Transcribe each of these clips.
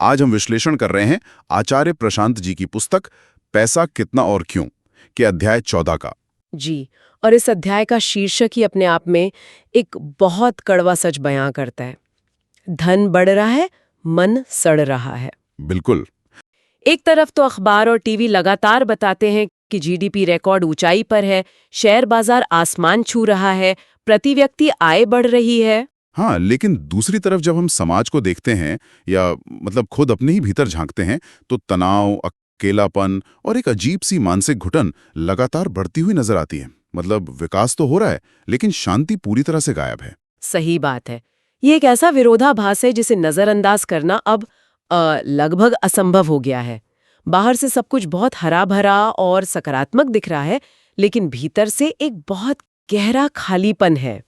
आज हम विश्लेषण कर रहे हैं आचार्य प्रशांत जी की पुस्तक पैसा कितना और क्यों के अध्याय 14 का। जी, और इस अध्याय का शीर्षक ही अपने आप में एक बहुत कड़वा सच बयां करता है। धन बढ़ रहा है, मन सड़ रहा है। बिल्कुल। एक तरफ तो अखबार और टीवी लगातार बताते हैं कि जीडीपी रिकॉर्ड ऊंचाई पर है, शेयर बाजार आसमान छू रहा है, प्रति व्यक्ति आय बढ़ रही है। हाँ, लेकिन दूसरी तरफ जब हम समाज को देखते हैं या मतलब खुद अपने ही भीतर झांकते हैं तो तनाव, अकेलापन और एक अजीब सी मानसिक घुटन लगातार बढ़ती हुई नजर आती है। मतलब विकास तो हो रहा है लेकिन शांति पूरी तरह से गायब है। सही बात है। ये एक ऐसा विरोधाभास है जिसे नजरअंदाज करना अब लगभग असंभव हो गया है। बाहर से सब कुछ बहुत हरा भरा और सकारात्मक दिख रहा है, लेकिन भीतर से एक बहुत गहरा खालीपन है।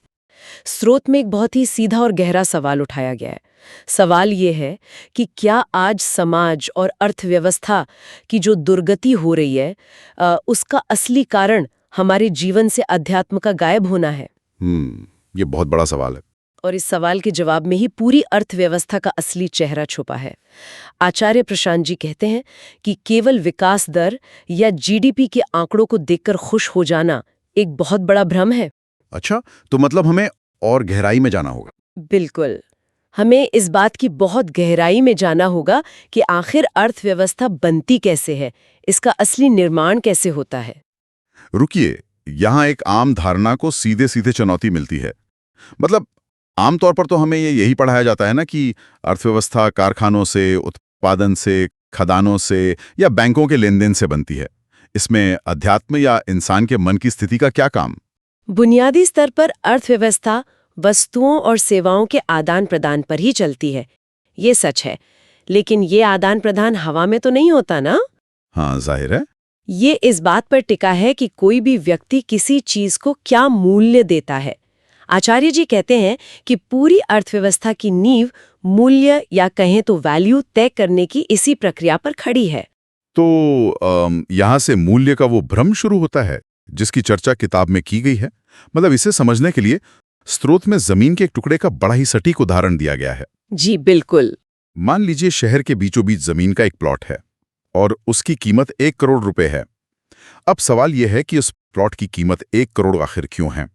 स्रोत में एक बहुत ही सीधा और गहरा सवाल उठाया गया है। सवाल ये है कि क्या आज समाज और अर्थव्यवस्था की जो दुर्गति हो रही है उसका असली कारण हमारे जीवन से अध्यात्म का गायब होना है। ये बहुत बड़ा सवाल है। और इस सवाल के जवाब में ही पूरी अर्थव्यवस्था का असली चेहरा छुपा है। आचार्य प्रशांत जी कहते हैं कि केवल विकास दर या जीडीपी के आंकड़ों को देखकर खुश हो जाना एक बहुत बड़ा भ्रम है। अच्छा, तो मतलब हमें और गहराई में जाना होगा। बिल्कुल, हमें इस बात की बहुत गहराई में जाना होगा कि आखिर अर्थव्यवस्था बनती कैसे है, इसका असली निर्माण कैसे होता है। रुकिए, यहाँ एक आम धारणा को सीधे सीधे चुनौती मिलती है। मतलब आमतौर पर तो हमें यही पढ़ाया जाता है ना कि अर्थव्यवस्था कारखानों से, उत्पादन से, खदानों से या बैंकों के लेन देन से बनती है। इसमें अध्यात्म या इंसान के मन की स्थिति का क्या काम? बुनियादी स्तर पर अर्थव्यवस्था वस्तुओं और सेवाओं के आदान प्रदान पर ही चलती है, ये सच है। लेकिन ये आदान प्रदान हवा में तो नहीं होता ना। हाँ, जाहिर है। ये इस बात पर टिका है कि कोई भी व्यक्ति किसी चीज को क्या मूल्य देता है। आचार्य जी कहते हैं कि पूरी अर्थव्यवस्था की नींव मूल्य या कहें तो वैल्यू तय करने की इसी प्रक्रिया पर खड़ी है। तो यहाँ से मूल्य का वो भ्रम शुरू होता है जिसकी चर्चा किताब में की गई है। मतलब इसे समझने के लिए स्रोत में जमीन के एक टुकड़े का बड़ा ही सटीक उदाहरण दिया गया है। जी बिल्कुल। मान लीजिए शहर के बीचों बीच जमीन का एक प्लॉट है और उसकी कीमत 1 करोड़ रुपए है। अब सवाल यह है कि उस प्लॉट की कीमत 1 करोड़ आखिर क्यों है?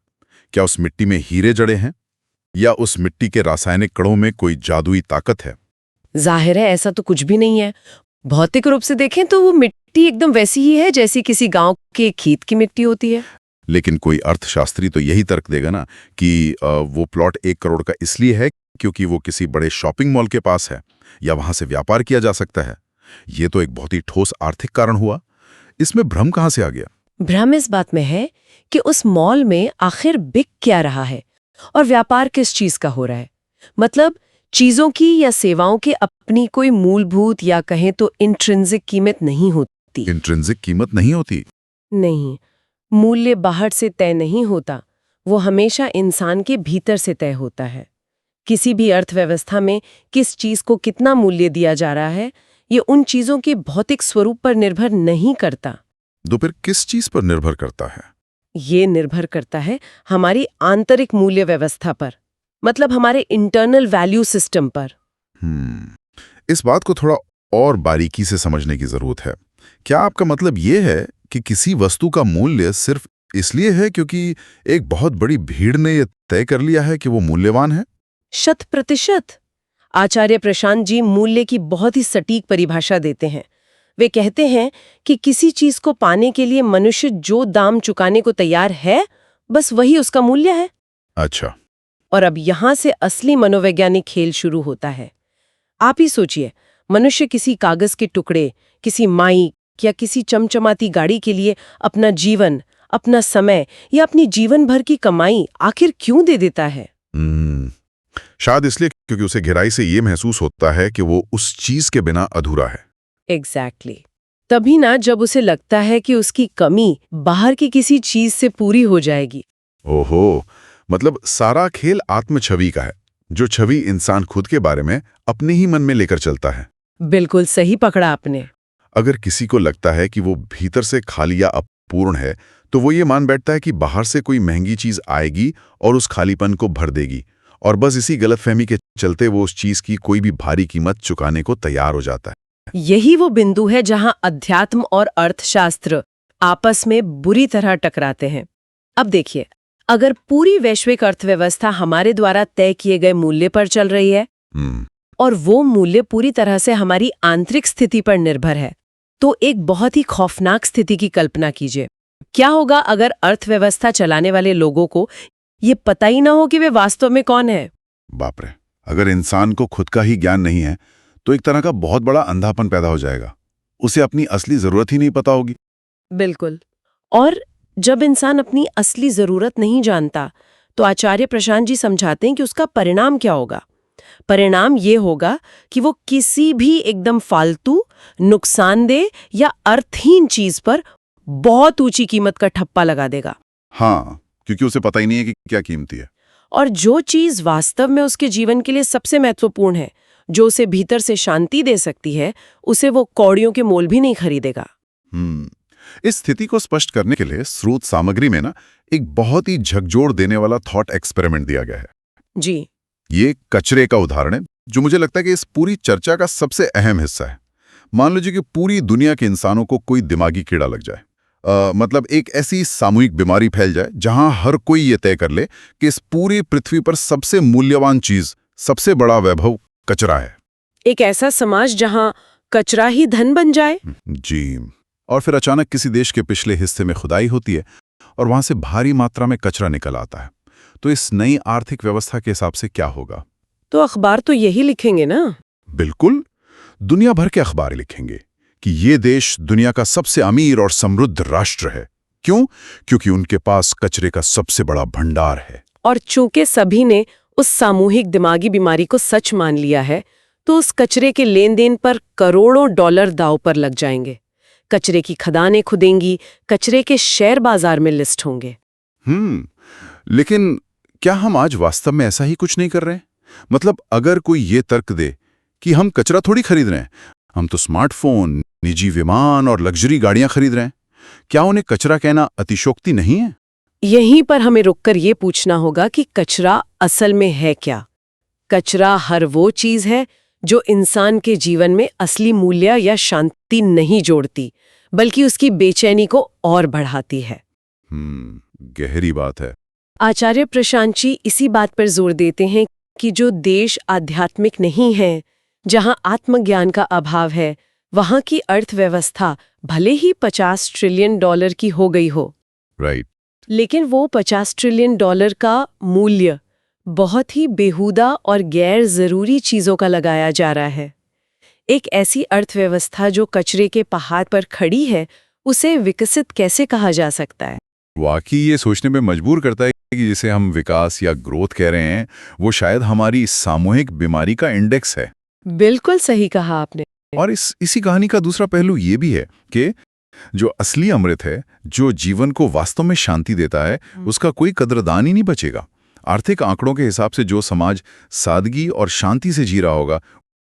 क्या उस मिट्टी में हीरे जड़े हैं या उस मिट्टी के रासायनिक कणों में कोई जादुई ताकत है? जाहिर है ऐसा तो कुछ भी नहीं है। भौतिक रूप से देखें तो वो मिट्टी एकदम वैसी ही है जैसी किसी गांव के खेत की मिट्टी होती है। लेकिन कोई अर्थशास्त्री तो यही तर्क देगा ना कि वो प्लॉट 1 करोड़ का इसलिए है क्योंकि वो किसी बड़े शॉपिंग मॉल के पास है या वहां से व्यापार किया जा सकता है। ये तो एक बहुत ही ठोस आर्थिक कारण हुआ। इसमें भ्रम कहां से आ गया? भ्रम इस बात में है कि उस मॉल में आखिर बिक क्या रहा है और व्यापार किस चीज का हो रहा है। मतलब चीजों की या सेवाओं की अपनी कोई मूलभूत या कहें तो इंट्रिंसिक कीमत नहीं होती। इंट्रिंसिक कीमत नहीं होती? नहीं, मूल्य बाहर से तय नहीं होता, वो हमेशा इंसान के भीतर से तय होता है। किसी भी अर्थव्यवस्था में किस चीज को कितना मूल्य दिया जा रहा है ये उन चीजों के भौतिक स्वरूप पर निर्भर नहीं करता। तो फिर किस चीज पर निर्भर करता है? ये निर्भर करता है हमारी आंतरिक मूल्य व्यवस्था पर, मतलब हमारे इंटरनल वैल्यू सिस्टम पर। इस बात को थोड़ा और बारीकी से समझने की जरूरत है। क्या आपका मतलब ये है कि किसी वस्तु का मूल्य सिर्फ इसलिए है क्योंकि एक बहुत बड़ी भीड़ ने यह तय कर लिया है कि वो मूल्यवान है? 100%। आचार्य प्रशांत जी मूल्य की बहुत ही सटीक परिभाषा देते हैं। वे कहते हैं कि किसी चीज को पाने के लिए मनुष्य जो दाम चुकाने को तैयार है, बस वही उसका मूल्य है। अच्छा। और अब यहां से असली मनोवैज्ञानिक खेल शुरू होता है। आप ही सोचिए, मनुष्य किसी कागज के टुकड़े, किसी माइक या किसी चमचमाती गाड़ी के लिए अपना जीवन, अपना समय या अपनी जीवन भर की कमाई आखिर क्यों दे देता है? शायद इसलिए क्योंकि उसे गहराई से ये महसूस होता है कि वो उस चीज के बिना अधूरा है। एग्जैक्टली। तभी ना जब उसे लगता है कि उसकी कमी बाहर की किसी चीज से पूरी हो जाएगी। ओहो, मतलब सारा खेल आत्म छवि का है, जो छवि इंसान खुद के बारे में अपने ही मन में लेकर चलता है। बिल्कुल सही पकड़ा आपने। अगर किसी को लगता है कि वो भीतर से खाली या अपूर्ण है तो वो ये मान बैठता है कि बाहर से कोई महंगी चीज आएगी और उस खालीपन को भर देगी, और बस इसी गलतफहमी के चलते वो उस चीज की कोई भी भारी कीमत चुकाने को तैयार हो जाता है। यही वो बिंदु है जहां अध्यात्म और अर्थशास्त्र आपस में बुरी तरह टकराते हैं। अब देखिए, अगर पूरी वैश्विक अर्थव्यवस्था हमारे द्वारा तय किए गए मूल्य पर चल रही है और वो मूल्य पूरी तरह से हमारी आंतरिक स्थिति पर निर्भर है, तो एक बहुत ही खौफनाक स्थिति की कल्पना कीजिए। क्या होगा अगर अर्थव्यवस्था चलाने वाले लोगों को ये पता ही ना हो कि वे वास्तव में कौन है? बाप रे, अगर इंसान को खुद का ही ज्ञान नहीं है तो एक तरह का बहुत बड़ा अंधापन पैदा हो जाएगा। उसे अपनी असली जरूरत ही नहीं पता होगी। बिल्कुल। और जब इंसान अपनी असली जरूरत नहीं जानता, तो आचार्य प्रशांत जी समझाते हैं कि उसका परिणाम क्या होगा। परिणाम ये होगा कि वो किसी भी एकदम फालतू, नुकसानदेह या अर्थहीन चीज पर बहुत ऊंची कीमत का ठप्पा लगा देगा। हाँ, क्योंकि उसे पता ही नहीं है कि क्या कीमती है। और जो चीज वास्तव में उसके जीवन के लिए सबसे महत्वपूर्ण है, जो उसे भीतर से शांति दे सकती है, उसे वो कौड़ियों के मोल भी नहीं खरीदेगा। इस स्थिति को स्पष्ट करने के लिए स्रोत सामग्री में एक बहुत ही झकझोर देने वाला थॉट एक्सपेरिमेंट दिया गया है। जी। ये कचरे का उदाहरण है जो मुझे लगता है कि इस पूरी चर्चा का सबसे अहम हिस्सा है। मान लीजिए कि पूरी दुनिया के इंसानों को कोई दिमागी कीड़ा लग जाए। मतलब एक ऐसी सामूहिक बीमारी फैल जाए जहां हर कोई ये तय कर ले कि इस पूरी पृथ्वी पर सबसे मूल्यवान चीज, सबसे बड़ा वैभव कचरा है। एक ऐसा समाज जहां कचरा ही धन बन जाए। जी। और फिर अचानक किसी देश के पिछले हिस्से में खुदाई होती है और वहां से भारी मात्रा में कचरा निकल आता है। तो इस नई आर्थिक व्यवस्था के हिसाब से क्या होगा? तो अखबार तो यही लिखेंगे ना? बिल्कुल, दुनिया भर के अखबार लिखेंगे कि ये देश दुनिया का सबसे अमीर और समृद्ध राष्ट्र है। क्यों? क्योंकि उनके पास कचरे का सबसे बड़ा भंडार है। और चूंकि सभी ने उस सामूहिक दिमागी बीमारी को सच मान लिया है, तो उस कचरे के लेन देन पर करोड़ों डॉलर दांव पर लग जाएंगे। कचरे की खदानें खुदेंगी, कचरे के शेयर बाजार में लिस्ट होंगे। लेकिन क्या हम आज वास्तव में ऐसा ही कुछ नहीं कर रहे हैं? मतलब अगर कोई ये तर्क दे कि हम कचरा थोड़ी खरीद रहे हैं, हम तो स्मार्टफोन, निजी विमान और लग्जरी गाड़ियां खरीद रहे हैं, क्या उन्हें कचरा कहना अतिशयोक्ति नहीं है? यहीं पर हमें रुककर ये पूछना होगा कि कचरा असल में है क्या? कचरा हर वो चीज है जो इंसान के जीवन में असली मूल्य या शांति नहीं जोड़ती, बल्कि उसकी बेचैनी को और बढ़ाती है। गहरी बात है। आचार्य प्रशांत जी इसी बात पर जोर देते हैं कि जो देश आध्यात्मिक नहीं है, जहां आत्मज्ञान का अभाव है, वहां की अर्थव्यवस्था भले ही 50 ट्रिलियन डॉलर की हो गई हो, राइट, लेकिन वो 50 ट्रिलियन डॉलर का मूल्य बहुत ही बेहुदा और गैर जरूरी चीजों का लगाया जा रहा है। एक ऐसी अर्थव्यवस्था जो कचरे के पहाड़ पर खड़ी है, उसे विकसित कैसे कहा जा सकता है? वाकई ये सोचने में मजबूर करता है कि जिसे हम विकास या ग्रोथ कह रहे हैं, वो शायद हमारी सामूहिक बीमारी का इंडेक्स है। बिल्कुल सही कहा आपने। और इसी कहानी का दूसरा पहलू ये भी है कि जो असली अमृत है, जो जीवन को वास्तव में शांति देता है, उसका कोई कदरदान ही नहीं बचेगा। आर्थिक आंकड़ों के हिसाब से जो समाज सादगी और शांति से जी रहा होगा,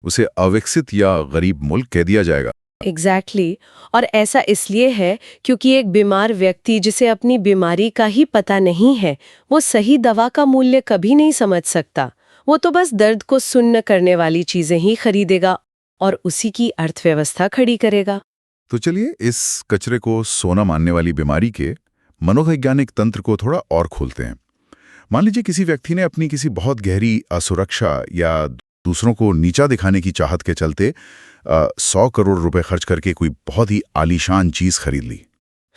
उसे अविकसित या गरीब मुल्क कह दिया जाएगा। एग्जैक्टली। और ऐसा इसलिए है क्योंकि एक बीमार व्यक्ति जिसे अपनी बीमारी का ही पता नहीं है, वो सही दवा का मूल्य कभी नहीं समझ सकता। वो तो बस दर्द को सुन्न करने वाली चीजें ही खरीदेगा और उसी की अर्थव्यवस्था खड़ी करेगा। तो चलिए इस कचरे को सोना मानने वाली बीमारी के मनोवैज्ञानिक तंत्र को थोड़ा और खोलते हैं। मान लीजिए किसी व्यक्ति ने अपनी किसी बहुत गहरी असुरक्षा या दूसरों को नीचा दिखाने की चाहत के चलते 100 करोड़ रुपए खर्च करके कोई बहुत ही आलीशान चीज खरीद ली।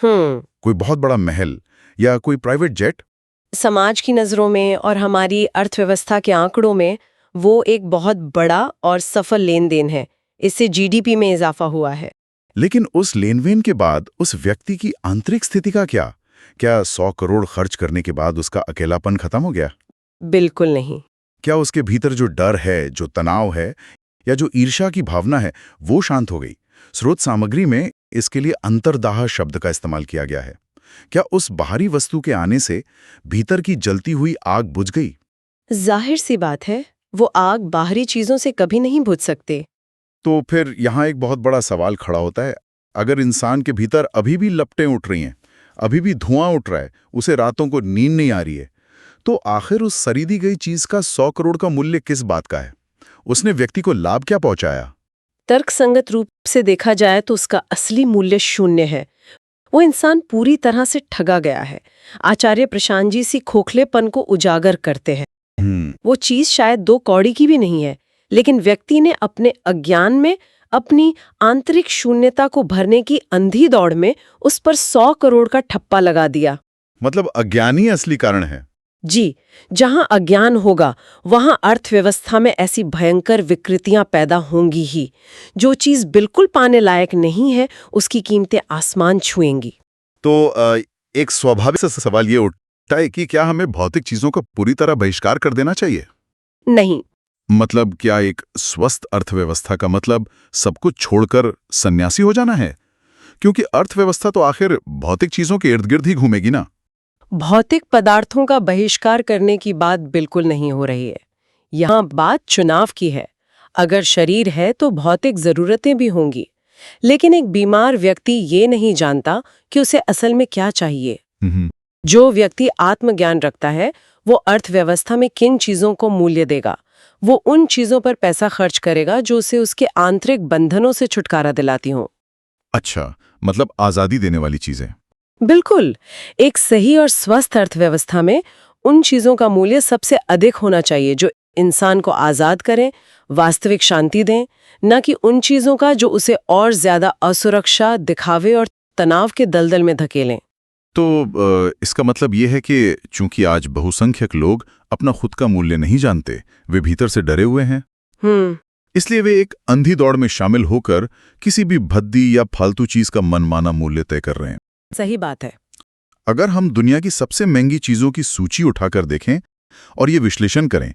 कोई बहुत बड़ा महल या कोई प्राइवेट जेट। समाज की नजरों में और हमारी अर्थव्यवस्था के आंकड़ों में वो एक बहुत बड़ा और सफल लेन देन है। इससे जीडीपी में इजाफा हुआ है। लेकिन उस लेनदेन के बाद उस व्यक्ति की आंतरिक स्थिति का क्या? क्या 100 करोड़ खर्च करने के बाद उसका अकेलापन खत्म हो गया? बिल्कुल नहीं। क्या उसके भीतर जो डर है, जो तनाव है या जो ईर्ष्या की भावना है, वो शांत हो गई? स्रोत सामग्री में इसके लिए अंतर्दाह शब्द का इस्तेमाल किया गया है। क्या उस बाहरी वस्तु के आने से भीतर की जलती हुई आग बुझ गई? जाहिर सी बात है, वो आग बाहरी चीजों से कभी नहीं बुझ सकते। तो फिर यहाँ एक बहुत बड़ा सवाल खड़ा होता है। अगर इंसान के भीतर अभी भी लपटें उठ रही हैं, अभी भी धुआं उठ रहा है, उसे रातों को नींद नहीं आ रही है, तो आखिर उस खरीदी गई चीज का 100 करोड़ का मूल्य किस बात का है? उसने व्यक्ति को लाभ क्या पहुंचाया? तर्कसंगत रूप से देखा जाए तो उसका असली मूल्य शून्य है। वो इंसान पूरी तरह से ठगा गया है। आचार्य प्रशांत जी इसी खोखलेपन को उजागर करते हैं। वो चीज शायद 2 कौड़ी की भी नहीं है, लेकिन व्यक्ति ने अपने अज्ञान में, अपनी आंतरिक शून्यता को भरने की अंधी दौड़ में उस पर 100 करोड़ का ठप्पा लगा दिया। मतलब अज्ञानी असली कारण है। जी, जहां अज्ञान होगा वहां अर्थव्यवस्था में ऐसी भयंकर विकृतियां पैदा होंगी ही। जो चीज बिल्कुल पाने लायक नहीं है, उसकी कीमतें आसमान छुएंगी। तो एक स्वाभाविक सा सवाल ये उठता है कि क्या हमें भौतिक चीजों का पूरी तरह बहिष्कार कर देना चाहिए? नहीं। मतलब क्या एक स्वस्थ अर्थव्यवस्था का मतलब सब कुछ छोड़कर सन्यासी हो जाना है? क्योंकि अर्थव्यवस्था तो आखिर भौतिक चीजों के इर्द गिर्द ही घूमेगी ना। भौतिक पदार्थों का बहिष्कार करने की बात बिल्कुल नहीं हो रही है। यहाँ बात चुनाव की है। अगर शरीर है तो भौतिक जरूरतें भी होंगी, लेकिन एक बीमार व्यक्ति ये नहीं जानता कि उसे असल में क्या चाहिए। जो व्यक्ति आत्मज्ञान रखता है वो अर्थव्यवस्था में किन चीजों को मूल्य देगा। वो उन चीजों पर पैसा खर्च करेगा जो उसे उसके आंतरिक बंधनों से छुटकारा दिलाती हों। अच्छा, मतलब आजादी देने वाली चीजें। बिल्कुल। एक सही और स्वस्थ अर्थव्यवस्था में उन चीजों का मूल्य सबसे अधिक होना चाहिए जो इंसान को आजाद करें, वास्तविक शांति दें, न कि उन चीजों का जो उसे और ज्यादा असुरक्षा, दिखावे और तनाव के दलदल में धकेलें। तो इसका मतलब ये है कि चूंकि आज बहुसंख्यक लोग अपना खुद का मूल्य नहीं जानते, वे भीतर से डरे हुए हैं, इसलिए वे एक अंधी दौड़ में शामिल होकर किसी भी भद्दी या फालतू चीज का मनमाना मूल्य तय कर रहे हैं। सही बात है। अगर हम दुनिया की सबसे महंगी चीजों की सूची उठाकर देखें और ये विश्लेषण करें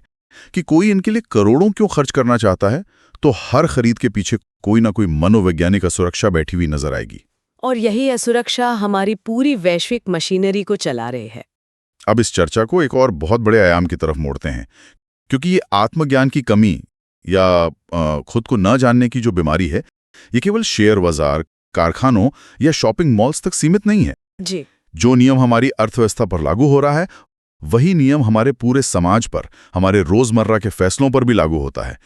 कि कोई इनके लिए करोड़ों क्यों खर्च करना चाहता है, तो हर खरीद के पीछे कोई ना कोई मनोवैज्ञानिक असुरक्षा बैठी हुई नजर आएगी। और यही असुरक्षा हमारी पूरी वैश्विक मशीनरी को चला रही है। अब इस चर्चा को एक और बहुत बड़े आयाम की तरफ मोड़ते हैं, क्योंकि ये आत्मज्ञान की कमी या खुद को न जानने की जो बीमारी है, ये केवल शेयर बाजार, कारखानों या शॉपिंग मॉल्स तक सीमित नहीं है। जी। जो नियम हमारी अर्थव्यवस्था पर लागू हो रहा है, वही नियम हमारे पूरे समाज पर, हमारे रोजमर्रा के फैसलों पर भी लागू होता है।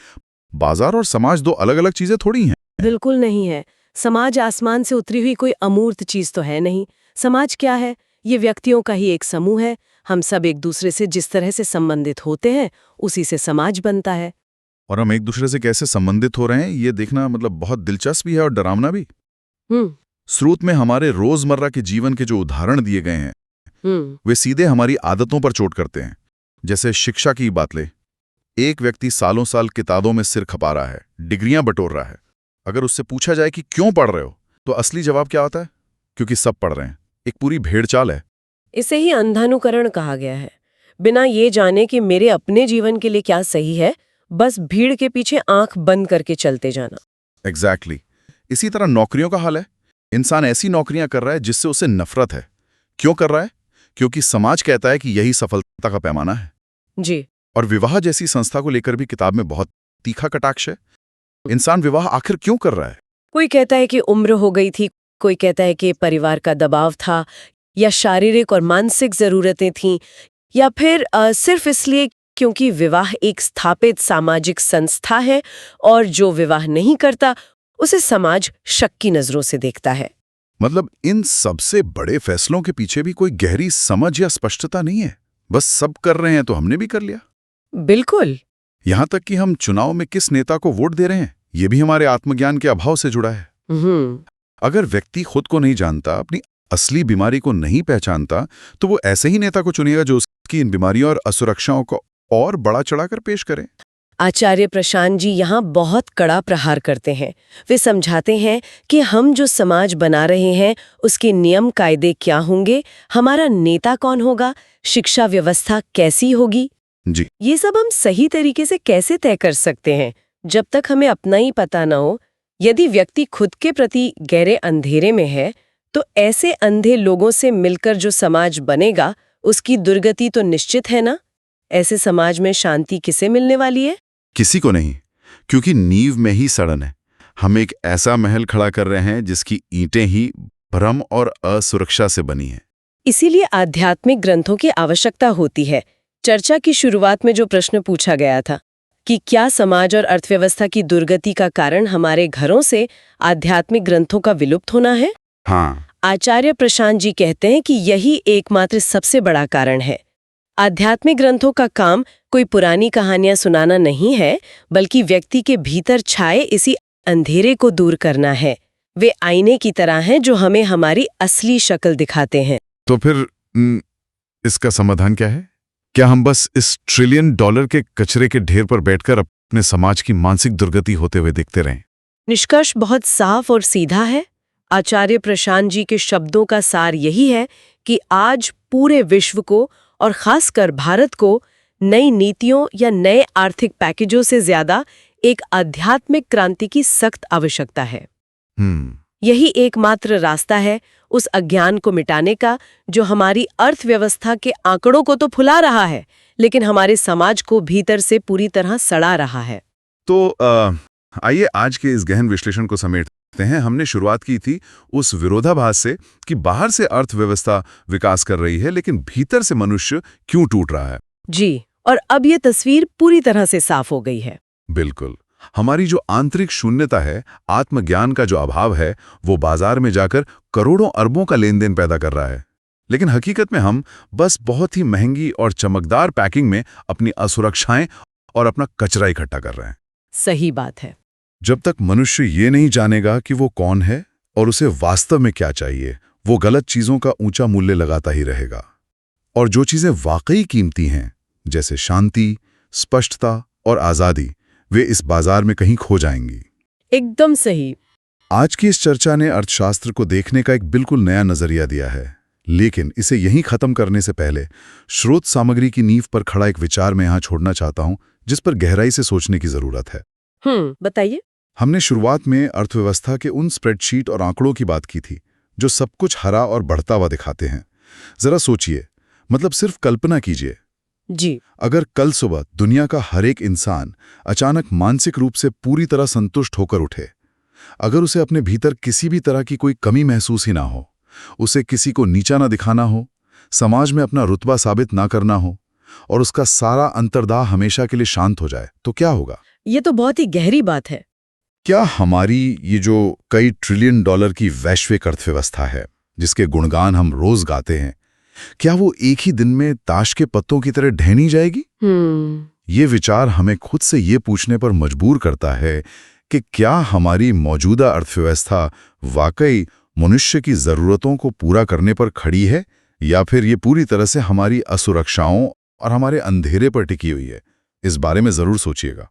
बाजार और समाज 2 अलग-अलग चीजें थोड़ी हैं। बिल्कुल नहीं है। समाज आसमान से उतरी हुई कोई अमूर्त चीज तो है नहीं। समाज क्या है? ये व्यक्तियों का ही एक समूह है। हम सब एक दूसरे से जिस तरह से संबंधित होते हैं, उसी से समाज बनता है। और हम एक दूसरे से कैसे संबंधित हो रहे हैं, ये देखना मतलब बहुत दिलचस्प भी है और डरावना भी। स्रोत में हमारे रोजमर्रा के जीवन के जो उदाहरण दिए गए हैं, वे सीधे हमारी आदतों पर चोट करते हैं। जैसे शिक्षा की बात ले, एक व्यक्ति सालों साल किताबों में सिर खपा रहा है, डिग्रियां बटोर रहा है। अगर उससे पूछा जाए कि क्यों पढ़ रहे हो, तो असली जवाब क्या आता है? क्योंकि सब पढ़ रहे हैं। एक पूरी भेड़चाल है। इसे ही अंधानुकरण कहा गया है। बिना ये जाने कि मेरे अपने जीवन के लिए क्या सही है, बस भीड़ के पीछे आंख बंद करके चलते जाना। एग्जैक्टली। इसी तरह नौकरियों का हाल है। इंसान ऐसी नौकरियां कर रहा है जिससे उसे नफरत है। क्यों कर रहा है? क्योंकि समाज कहता है कि यही सफलता का पैमाना है। जी। और विवाह जैसी संस्था को लेकर भी किताब में बहुत तीखा कटाक्ष है। इंसान विवाह आखिर क्यों कर रहा है? कोई कहता है कि उम्र हो गई थी, कोई कहता है कि परिवार का दबाव था, या शारीरिक और मानसिक जरूरतें थीं, या फिर सिर्फ इसलिए क्योंकि विवाह एक स्थापित सामाजिक संस्था है और जो विवाह नहीं करता उसे समाज शक की नजरों से देखता है। मतलब इन सबसे बड़े फैसलों के पीछे भी कोई गहरी समझ या स्पष्टता नहीं है। बस सब कर रहे हैं तो हमने भी कर लिया। बिल्कुल। यहां तक कि हम चुनाव में किस नेता को वोट दे रहे हैं, ये भी हमारे आत्मज्ञान के अभाव से जुड़ा है। अगर व्यक्ति खुद को नहीं जानता, अपनी असली बीमारी को नहीं पहचानता, तो वो ऐसे ही नेता को चुनेगा जो उसकी इन बीमारियों और असुरक्षाओं को और बड़ा चढ़ाकर पेश करे। आचार्य प्रशांत जी यहाँ बहुत कड़ा प्रहार करते हैं। वे समझाते हैं कि हम जो समाज बना रहे हैं उसके नियम कायदे क्या होंगे, हमारा नेता कौन होगा, शिक्षा व्यवस्था कैसी होगी। जी। ये सब हम सही तरीके से कैसे तय कर सकते हैं जब तक हमें अपना ही पता न हो। यदि व्यक्ति खुद के प्रति गहरे अंधेरे में है, तो ऐसे अंधे लोगों से मिलकर जो समाज बनेगा उसकी दुर्गति तो निश्चित है ना। ऐसे समाज में शांति किसे मिलने वाली है? किसी को नहीं, क्योंकि नींव में ही सड़न है। हम एक ऐसा महल खड़ा कर रहे हैं जिसकी ईंटें ही भ्रम और असुरक्षा से बनी हैं। इसीलिए आध्यात्मिक ग्रंथों की आवश्यकता होती है। चर्चा की शुरुआत में जो प्रश्न पूछा गया था कि क्या समाज और अर्थव्यवस्था की दुर्गति का कारण हमारे घरों से आध्यात्मिक ग्रंथों का विलुप्त होना है? हाँ, आचार्य प्रशांत जी कहते हैं कि यही एकमात्र सबसे बड़ा कारण है। आध्यात्मिक ग्रंथों का काम कोई पुरानी कहानियां सुनाना नहीं है, बल्कि व्यक्ति के भीतर छाए इसी अंधेरे को दूर करना है। वे आईने की तरह हैं जो हमें हमारी असली शक्ल दिखाते हैं। तो फिर इसका समाधान क्या है? क्या हम बस इस $1 ट्रिलियन के कचरे के ढेर पर बैठकर अपने समाज की मानसिक दुर्गति होते हुए देखते रहें? निष्कर्ष बहुत साफ और सीधा है। आचार्य प्रशांत जी के शब्दों का सार यही है कि आज पूरे विश्व को और खासकर भारत को नई नीतियों या नए आर्थिक पैकेजों से ज्यादा एक आध्यात्मिक क्रांति की सख्त आवश्यकता है। यही एकमात्र रास्ता है उस अज्ञान को मिटाने का जो हमारी अर्थव्यवस्था के आंकड़ों को तो फुला रहा है, लेकिन हमारे समाज को भीतर से पूरी तरह सड़ा रहा है। तो आइए आज के इस गहन विश्लेषण को समेटते हैं। हमने शुरुआत की थी उस विरोधाभास से कि बाहर से अर्थव्यवस्था विकास कर रही है, लेकिन भीतर से मनुष्य क्यों टूट रहा है। जी, और अब ये तस्वीर पूरी तरह से साफ हो गई है। बिल्कुल, हमारी जो आंतरिक शून्यता है, आत्मज्ञान का जो अभाव है, वो बाजार में जाकर करोड़ों अरबों का लेन देन पैदा कर रहा है। लेकिन हकीकत में हम बस बहुत ही महंगी और चमकदार पैकिंग में अपनी असुरक्षाएं और अपना कचरा इकट्ठा कर रहे हैं। सही बात है। जब तक मनुष्य ये नहीं जानेगा कि वो कौन है और उसे वास्तव में क्या चाहिए, वो गलत चीजों का ऊंचा मूल्य लगाता ही रहेगा। और जो चीजें वाकई कीमती हैं, जैसे शांति, स्पष्टता और आजादी, वे इस बाजार में कहीं खो जाएंगी। एकदम सही। आज की इस चर्चा ने अर्थशास्त्र को देखने का एक बिल्कुल नया नजरिया दिया है, लेकिन इसे यहीं खत्म करने से पहले स्रोत सामग्री की नींव पर खड़ा एक विचार मैं यहाँ छोड़ना चाहता हूँ, जिस पर गहराई से सोचने की जरूरत है। बताइए। हमने शुरुआत में अर्थव्यवस्था के उन स्प्रेडशीट और आंकड़ों की बात की थी जो सब कुछ हरा और बढ़ता हुआ दिखाते हैं। जरा सोचिए, मतलब सिर्फ कल्पना कीजिए जी, अगर कल सुबह दुनिया का हर एक इंसान अचानक मानसिक रूप से पूरी तरह संतुष्ट होकर उठे, अगर उसे अपने भीतर किसी भी तरह की कोई कमी महसूस ही ना हो, उसे किसी को नीचा ना दिखाना हो, समाज में अपना रुतबा साबित ना करना हो और उसका सारा अंतर्दाह हमेशा के लिए शांत हो जाए, तो क्या होगा? ये तो बहुत ही गहरी बात है। क्या हमारी ये जो कई $1 ट्रिलियन की वैश्विक अर्थव्यवस्था है, जिसके गुणगान हम रोज गाते हैं, क्या वो एक ही दिन में ताश के पत्तों की तरह ढहनी जाएगी? ये विचार हमें खुद से ये पूछने पर मजबूर करता है कि क्या हमारी मौजूदा अर्थव्यवस्था वाकई मनुष्य की जरूरतों को पूरा करने पर खड़ी है, या फिर ये पूरी तरह से हमारी असुरक्षाओं और हमारे अंधेरे पर टिकी हुई है? इस बारे में जरूर सोचिएगा।